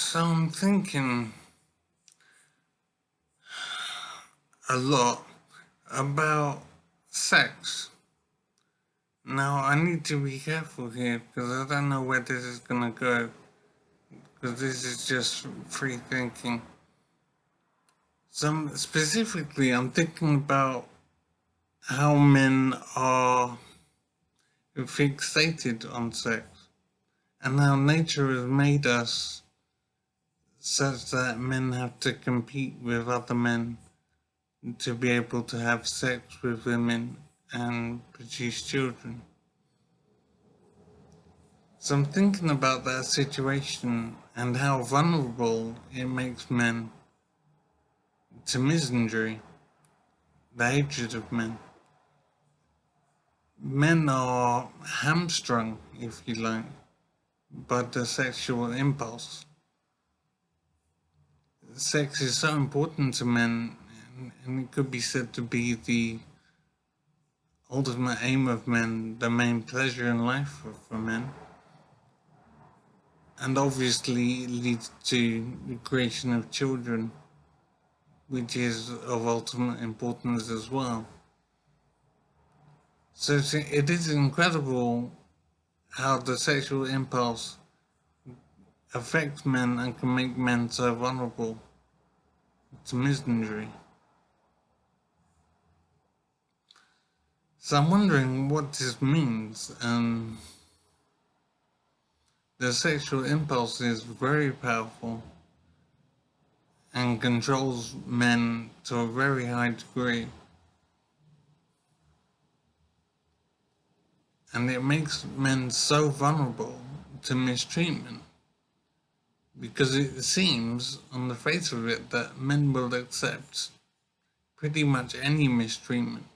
So I'm thinking a lot about sex. Now I need to be careful here because I don't know where this is gonna go, because this is just free thinking. Specifically, I'm thinking about how men are fixated on sex and how nature has made us such that men have to compete with other men to be able to have sex with women and produce children. So I'm thinking about that situation and how vulnerable it makes men to misandry, the hatred of men. Men are hamstrung, if you like, by the sexual impulse. Sex is so important to men, and it could be said to be the ultimate aim of men, the main pleasure in life for men. And obviously it leads to the creation of children, which is of ultimate importance as well. So it is incredible how the sexual impulse affects men and can make men so vulnerable to misinjury. So I'm wondering what this means. The sexual impulse is very powerful and controls men to a very high degree. And it makes men so vulnerable to mistreatment because it seems, on the face of it, that men will accept pretty much any mistreatment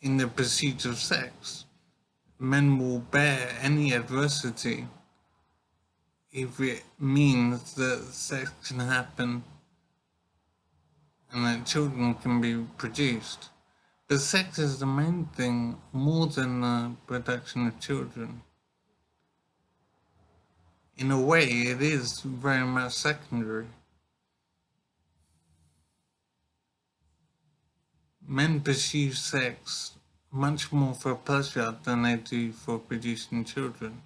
in the pursuit of sex. Men will bear any adversity if it means that sex can happen and that children can be produced. But sex is the main thing more than the production of children. In a way, it is very much secondary. Men pursue sex much more for pleasure than they do for producing children.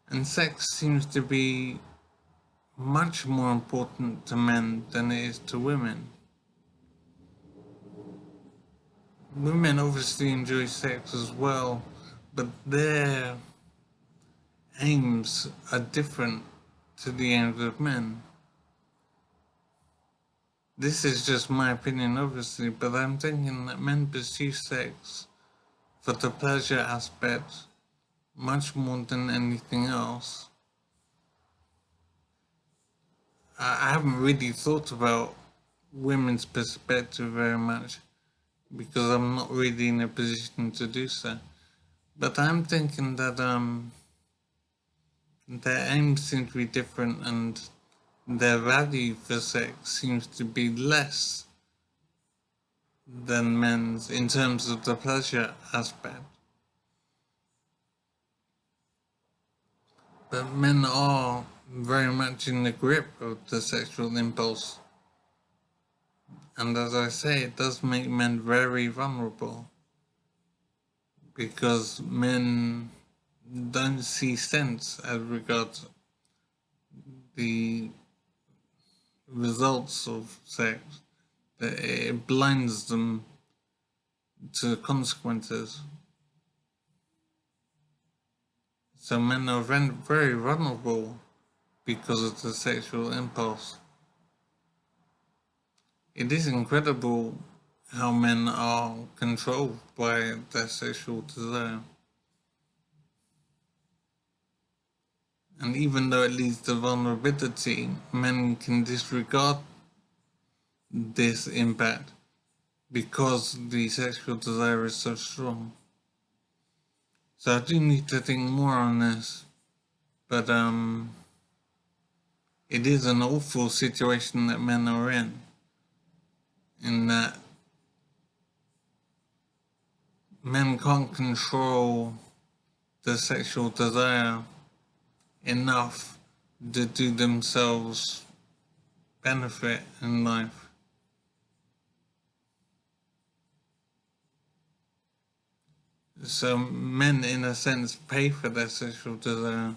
And sex seems to be much more important to men than it is to women. Women obviously enjoy sex as well, but their aims are different to the aims of men. This is just my opinion, obviously, but I'm thinking that men pursue sex for the pleasure aspect much more than anything else. I haven't really thought about women's perspective very much because I'm not really in a position to do so. But I'm thinking that their aims seem to be different and their value for sex seems to be less than men's in terms of the pleasure aspect. But men are very much in the grip of the sexual impulse. And as I say, it does make men very vulnerable because men don't see sense as regards the results of sex. That it blinds them to consequences. So men are very vulnerable because of the sexual impulse. It is incredible how men are controlled by their sexual desire. And even though it leads to vulnerability, men can disregard this impact because the sexual desire is so strong. So I do need to think more on this, but it is an awful situation that men are in that men can't control the sexual desire enough to do themselves benefit in life. So men, in a sense, pay for their sexual desire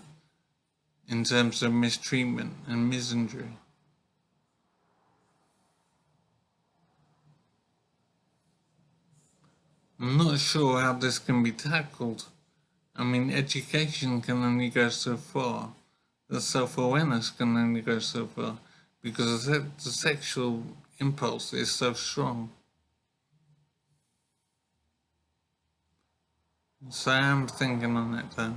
in terms of mistreatment and misinjury. I'm not sure how this can be tackled. I mean, education can only go so far. The self-awareness can only go so far because the sexual impulse is so strong. So I'm thinking on it though.